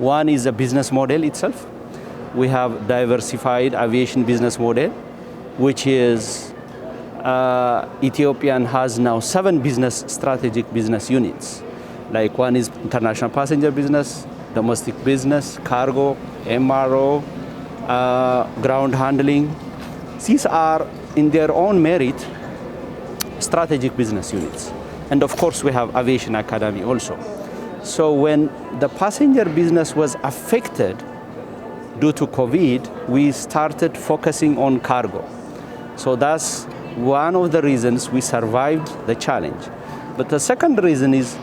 One is a business model itself. We have diversified aviation business model, which is Ethiopian has now 7 strategic business units. Like one is international passenger business, domestic business, cargo, MRO, ground handling. These are in their own merit strategic business units. And of course we have aviation academy also. So when the passenger business was affected due to COVID, we started focusing on cargo. So that's one of the reasons we survived the challenge. But the second reason is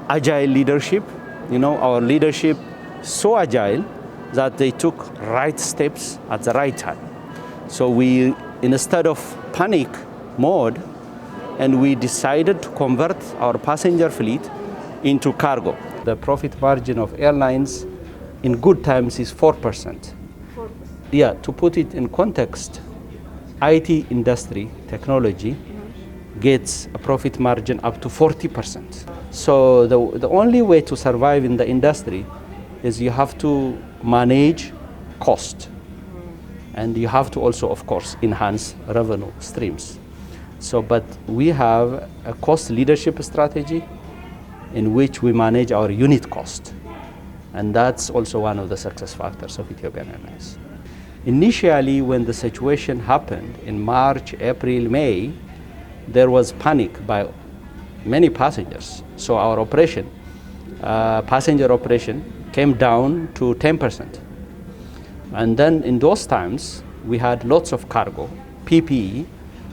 agile leadership. You know, our leadership so agile that they took right steps at the right time. So we, instead of panic mode, and we decided to convert our passenger fleet into cargo. The profit margin of airlines in good times is 4%. 4%. Yeah, to put it in context, IT industry, technology, gets a profit margin up to 40%. So the only way to survive in the industry is you have to manage cost. And you have to also, of course, enhance revenue streams. So, but we have a cost leadership strategy in which we manage our unit cost. And that's also one of the success factors of Ethiopian Airlines. Initially, when the situation happened in March, April, May, there was panic by many passengers. So our operation, passenger operation, came down to 10%. And then in those times, we had lots of cargo, PPE,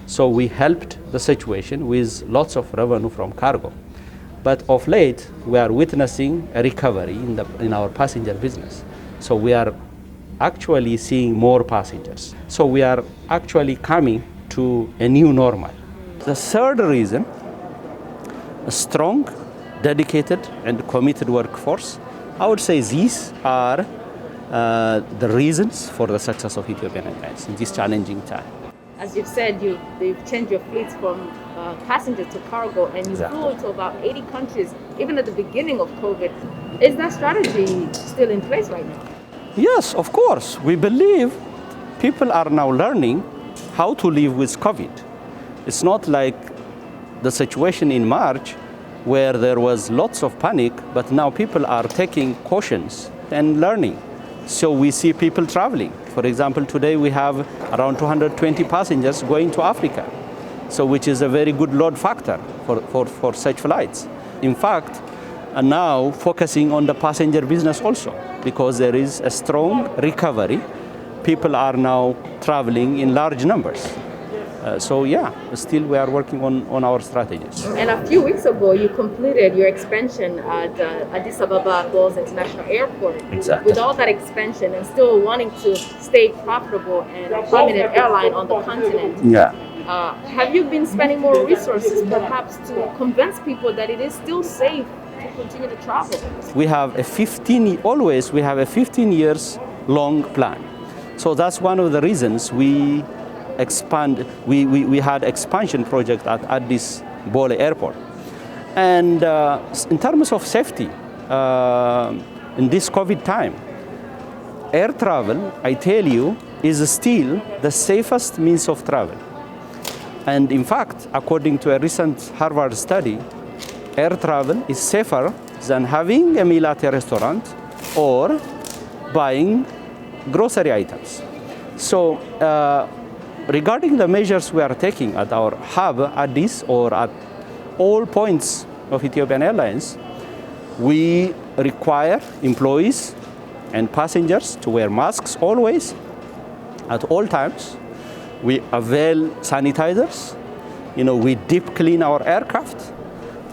so we helped the situation with lots of revenue from cargo. But of late, we are witnessing a recovery in our passenger business. So we are actually seeing more passengers. So we are actually coming to a new normal. The third reason, a strong, dedicated, and committed workforce. I would say these are the reasons for the success of Ethiopian Airlines in this challenging time. As you've said, they've changed your fleets from passenger to cargo, and you flew to about 80 countries, even at the beginning of COVID. Is that strategy still in place right now? Yes, of course. We believe people are now learning how to live with COVID. It's not like the situation in March where there was lots of panic, but now people are taking cautions and learning. So we see people traveling. For example, today we have around 220 passengers going to Africa, so which is a very good load factor for such flights. In fact, now focusing on the passenger business also, because there is a strong recovery. People are now traveling in large numbers. So yeah, still we are working on our strategies. And a few weeks ago, you completed your expansion at Addis Ababa International Airport. Exactly. With all that expansion and still wanting to stay profitable and a prominent airline on the continent. Yeah. Have you been spending more resources perhaps to convince people that it is still safe to continue to travel? We have a 15 years long plan. So that's one of the reasons we had expansion project at Addis Bole Airport. And in terms of safety, in this COVID time, air travel, I tell you, is still the safest means of travel. And in fact, according to a recent Harvard study, air travel is safer than having a meal at a restaurant or buying grocery items. So, regarding the measures we are taking at our hub, Addis, or at all points of Ethiopian Airlines, we require employees and passengers to wear masks always, at all times. We avail sanitizers. We deep clean our aircraft.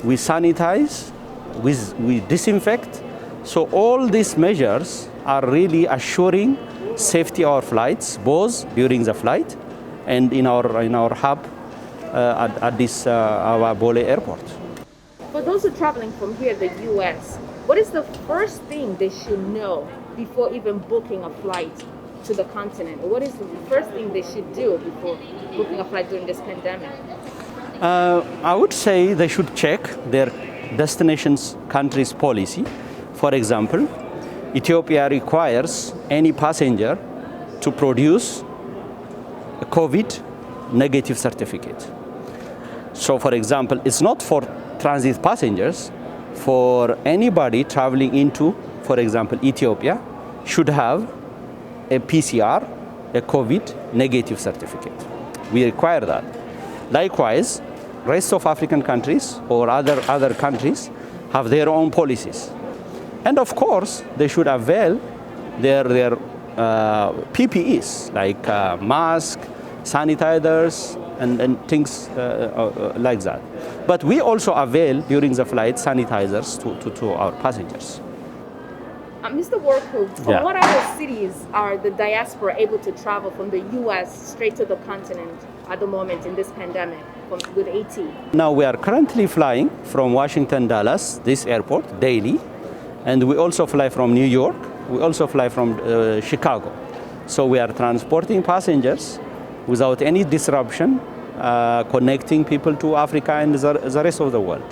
We sanitize, we disinfect. So all these measures are really assuring safety of our flights, both during the flight and in our hub at this Bole Airport. For those who are traveling from here, the U.S., what is the first thing they should know before even booking a flight to the continent? Or what is the first thing they should do before booking a flight during this pandemic? I would say they should check their destination's country's policy. For example, Ethiopia requires any passenger to produce a COVID negative certificate. So for example, it's not for transit passengers, for anybody traveling into, for example, Ethiopia, should have a PCR, a COVID negative certificate. We require that. Likewise, rest of African countries or other countries have their own policies. And of course, they should avail their PPEs, like masks, sanitizers, and things like that. But we also avail during the flight sanitizers to our passengers. Mr. Worku, from what other cities are the diaspora able to travel from the U.S. straight to the continent at the moment in this pandemic with AT? Now we are currently flying from Washington, Dallas, this airport, daily. And we also fly from New York. We also fly from Chicago. So we are transporting passengers without any disruption, connecting people to Africa and the rest of the world.